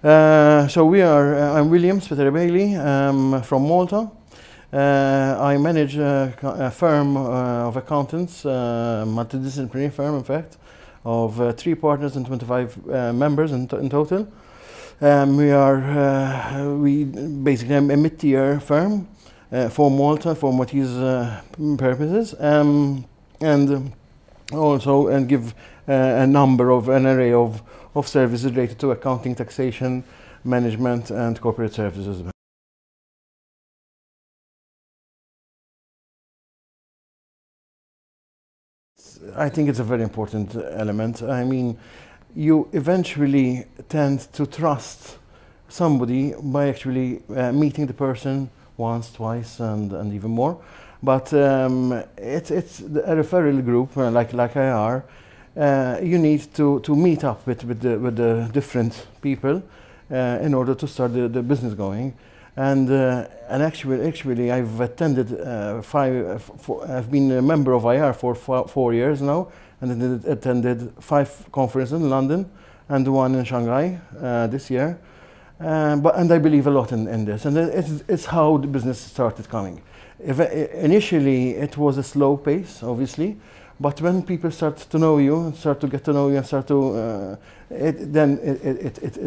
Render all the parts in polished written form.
I'm William Spiteri from Malta. I manage a firm of accountants, multidisciplinary firm, in fact, of 3 partners and 25 members in total. We basically a mid-tier firm for Malta for Maltese purposes, and also give an array of services related to accounting, taxation, management, and corporate services. I think it's a very important element. I mean, you eventually tend to trust somebody by actually meeting the person once, twice, and even more. But it's a referral group like IR. You need to meet up with the different people in order to start the business going. And actually, I've attended I've been a member of IR for 4 years now, and then attended 5 conferences in London and 1 in Shanghai this year. And I believe a lot in this, and it's how the business started coming. Initially, it was a slow pace, obviously, but when people start to know you, start to get to know you, and start to it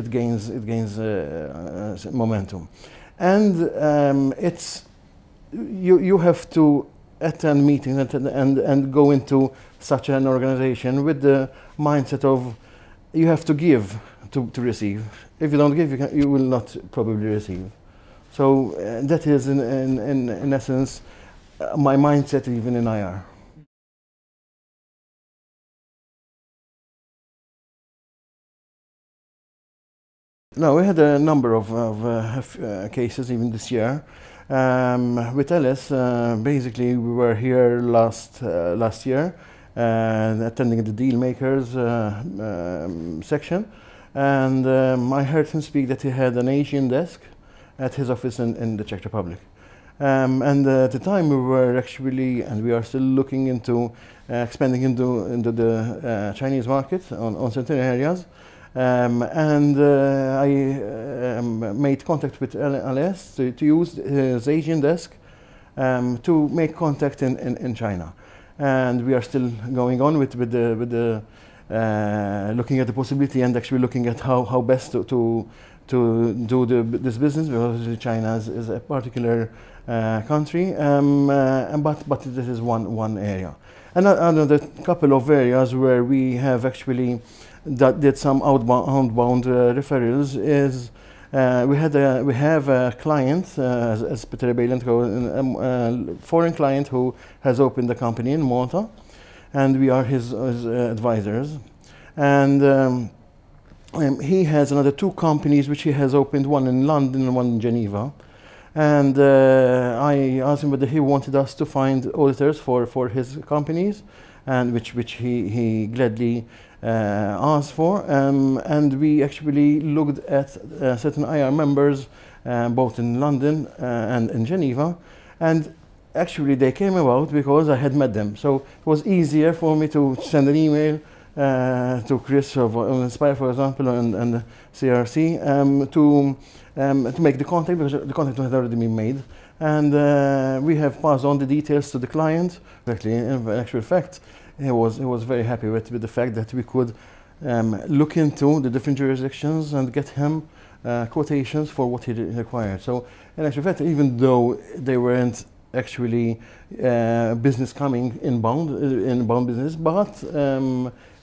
gains momentum. And you have to attend meetings and go into such an organization with the mindset of you have to give to receive. If you don't give, you will not probably receive. So that is in essence my mindset even in IR. No, we had a number of cases even this year. With Ellis, basically we were here last year attending the deal makers section, and I heard him speak that he had an Asian desk at his office in the Czech Republic. And at the time we were actually, and we are still looking into expanding into the Chinese market on certain areas. I made contact with LS to use his Asian desk to make contact in China, and we are still going on with the looking at the possibility and actually looking at how best to do this business, because China is a particular country, but this is one area. Another couple of areas where we have actually did some outbound referrals is we have a client, as Spiteri a foreign client who has opened a company in Malta, and we are his advisors. And he has another 2 companies which he has opened, one in London and one in Geneva. And I asked him whether he wanted us to find auditors for his companies, and which he gladly asked for. And we actually looked at certain IR members, both in London and in Geneva. And actually they came about because I had met them. So it was easier for me to send an email to Chris of Inspire, for example, and CRC to make the contact, because the contact had already been made. And we have passed on the details to the client. Exactly, in actual fact, he was very happy with the fact that we could look into the different jurisdictions and get him quotations for what he required. So in actual fact, even though they weren't actually business coming inbound business, but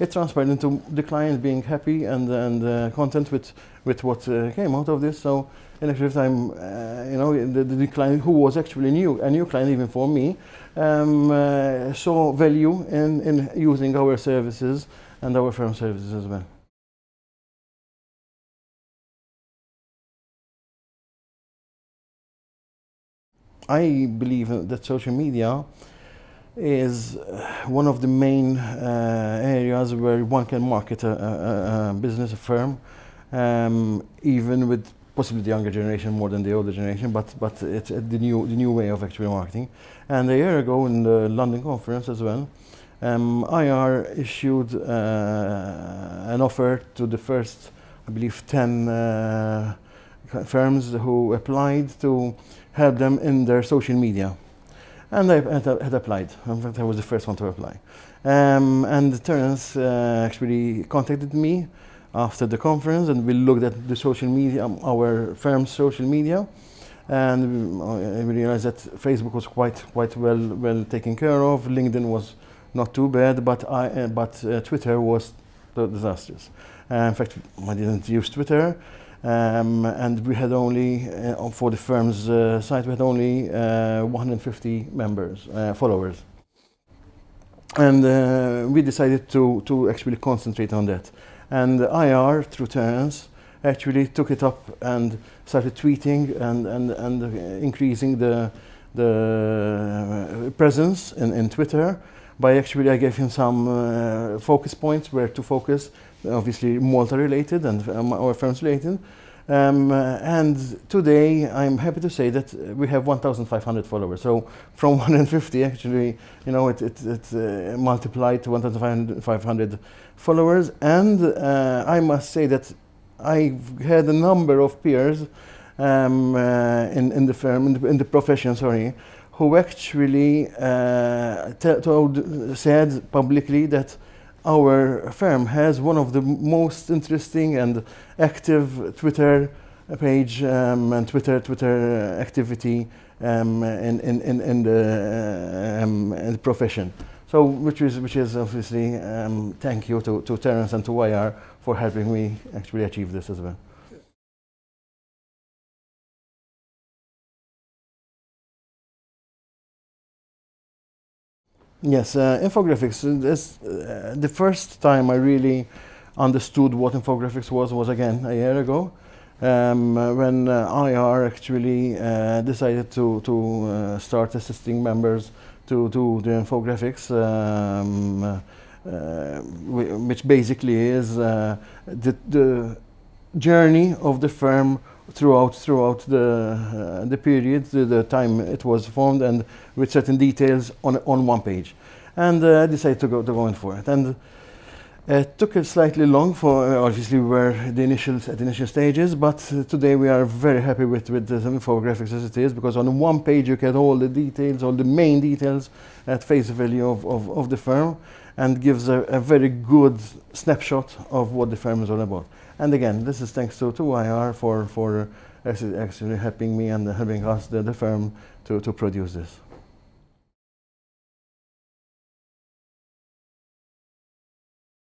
it transpired into the client being happy and content with what came out of this. So in actual time, the client, who was actually a new client even for me, saw value in using our services and our firm services as well. I believe that social media is one of the main areas where one can market a business, a firm, even with possibly the younger generation more than the older generation, but it's the new way of actually marketing. And a year ago in the London conference as well, IR issued an offer to the first I believe, 10 firms who applied to help them in their social media. And I had applied. In fact, I was the first one to apply. And Terence actually contacted me after the conference, and we looked at the social media, our firm's social media, and we realized that Facebook was quite well taken care of. LinkedIn was not too bad, but Twitter was disastrous. In fact, I didn't use Twitter, and we had only for the firm's site we had only 150 followers, and we decided to actually concentrate on that. And IR, through Terence, actually took it up and started tweeting and increasing the presence in Twitter. By actually, I gave him some focus points where to focus, obviously Malta related and our firms related. And today, I'm happy to say that we have 1,500 followers. So from 150, actually, you know, it multiplied to 1,500 followers. And I must say that I've had a number of peers in the firm, in the profession, sorry, who actually said publicly that our firm has one of the most interesting and active Twitter page and Twitter activity in the profession. So, which is obviously thank you to Terence and to IR for helping me actually achieve this as well. Yes, infographics. The first time I really understood what infographics was again a year ago, when IR actually decided to start assisting members to do the infographics, which basically is the journey of the firm throughout the period, the time it was formed, and with certain details on one page. And I decided to go in for it. And it took it slightly long for, obviously we were at the initial stages, but today we are very happy with the infographics as it is, because on one page you get all the details, all the main details at face value of the firm, and gives a very good snapshot of what the firm is all about. And again, this is thanks to IR for actually helping me and helping us, the firm, to produce this.